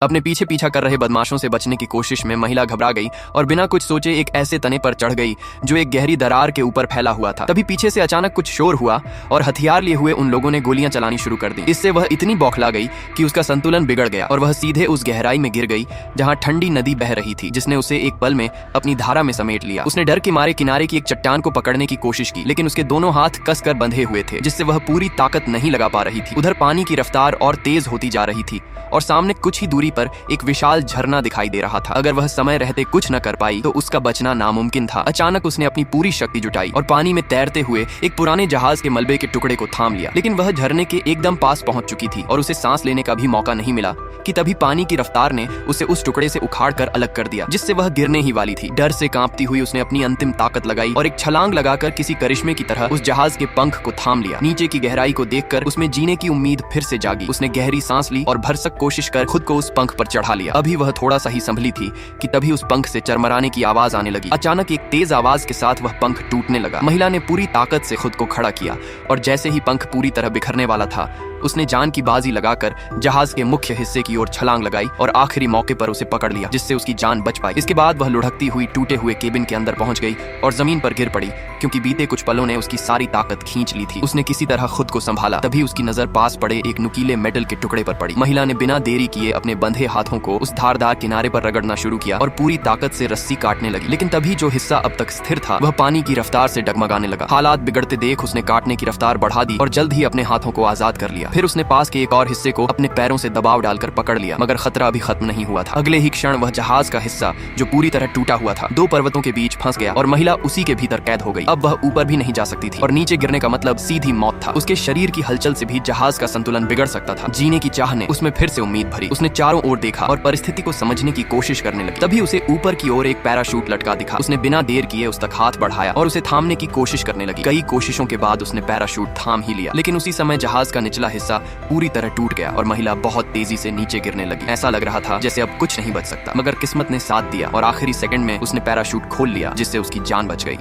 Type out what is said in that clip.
अपने पीछे पीछा कर रहे बदमाशों से बचने की कोशिश में महिला घबरा गई और बिना कुछ सोचे एक ऐसे तने पर चढ़ गई जो एक गहरी दरार के ऊपर फैला हुआ था। तभी पीछे से अचानक कुछ शोर हुआ और हथियार लिए हुए उन लोगों ने गोलियां चलानी शुरू कर दी। इससे वह इतनी बौखला गई कि उसका संतुलन बिगड़ गया और वह सीधे उस गहराई में गिर गई जहां ठंडी नदी बह रही थी, जिसने उसे एक पल में अपनी धारा में समेट लिया। उसने डर के मारे किनारे की एक चट्टान को पकड़ने की कोशिश की, लेकिन उसके दोनों हाथ कसकर बंधे हुए थे, जिससे वह पूरी ताकत नहीं लगा पा रही थी। उधर पानी की रफ्तार और तेज होती जा रही थी और सामने कुछ ही दूरी पर एक विशाल झरना दिखाई दे रहा था। अगर वह समय रहते कुछ न कर पाई तो उसका बचना नामुमकिन था। अचानक उसने अपनी पूरी शक्ति जुटाई और पानी में तैरते हुए एक पुराने जहाज के मलबे के टुकड़े को थाम लिया, लेकिन वह झरने के एकदम पास पहुंच चुकी थी और उसे सांस लेने का भी मौका नहीं मिला कि तभी पानी की रफ्तार ने उसे उस टुकड़े से उखाड़ कर अलग कर दिया, जिससे वह गिरने ही वाली थी। डर से कांपती हुई उसने अपनी अंतिम ताकत लगाई और एक छलांग लगाकर किसी करिश्मे की तरह उस जहाज के पंख को थाम लिया। नीचे की गहराई को देखकर उसमें जीने की उम्मीद फिर से जागी। उसने गहरी सांस ली और भरसक कोशिश कर खुद को उस पंख पर चढ़ा लिया। अभी वह थोड़ा सा ही संभली थी कि तभी उस पंख से चरमराने की आवाज आने लगी। अचानक एक तेज आवाज के साथ वह पंख टूटने लगा। महिला ने पूरी ताकत से खुद को खड़ा किया और जैसे ही पंख पूरी तरह बिखरने वाला था, उसने जान की बाजी लगाकर जहाज के मुख्य हिस्से की ओर छलांग लगाई और आखिरी मौके पर उसे पकड़ लिया, जिससे उसकी जान बच पाई। इसके बाद वह लुढ़कती हुई टूटे हुए केबिन के अंदर पहुंच गई और जमीन पर गिर पड़ी, क्योंकि बीते कुछ पलों ने उसकी सारी ताकत खींच ली थी। उसने किसी तरह खुद को संभाला। तभी उसकी नजर पास पड़े एक नुकीले मेटल के टुकड़े पर पड़ी। महिला ने बिना देरी किए अपने बंधे हाथों को उस धारदार किनारे पर रगड़ना शुरू किया और पूरी ताकत से रस्सी काटने लगी, लेकिन तभी जो हिस्सा अब तक स्थिर था वह पानी की रफ्तार से डगमगाने लगा। हालात बिगड़ते देख उसने काटने की रफ्तार बढ़ा दी और जल्द ही अपने हाथों को आजाद कर लिया। फिर उसने पास के और हिस्से को अपने पैरों से दबाव डालकर पकड़ लिया, मगर खतरा अभी खत्म नहीं हुआ था। अगले ही क्षण वह जहाज का हिस्सा जो पूरी तरह टूटा हुआ था दो पर्वतों के बीच फंस गया और महिला उसी के भीतर कैद हो गई। अब वह ऊपर भी नहीं जा सकती थी और नीचे गिरने का मतलब सीधी मौत था। उसके शरीर की हलचल से भी जहाज का संतुलन बिगड़ सकता था। जीने की चाह ने उसमें फिर से उम्मीद भरी। उसने चारों ओर देखा और परिस्थिति को समझने की कोशिश करने लगी। तभी उसे ऊपर की ओर एक पैराशूट लटका दिखा। उसने बिना देर किए उस तक हाथ बढ़ाया और उसे थामने की कोशिश करने लगी। कई कोशिशों के बाद उसने पैराशूट थाम ही लिया, लेकिन उसी समय जहाज का निचला हिस्सा पूरी तरह टूट गया और महिला बहुत तेजी से नीचे गिरने लगी। ऐसा लग रहा था जैसे अब कुछ नहीं बच सकता, मगर किस्मत ने साथ दिया और आखिरी सेकंड में उसने पैराशूट खोल लिया, जिससे उसकी जान बच गई।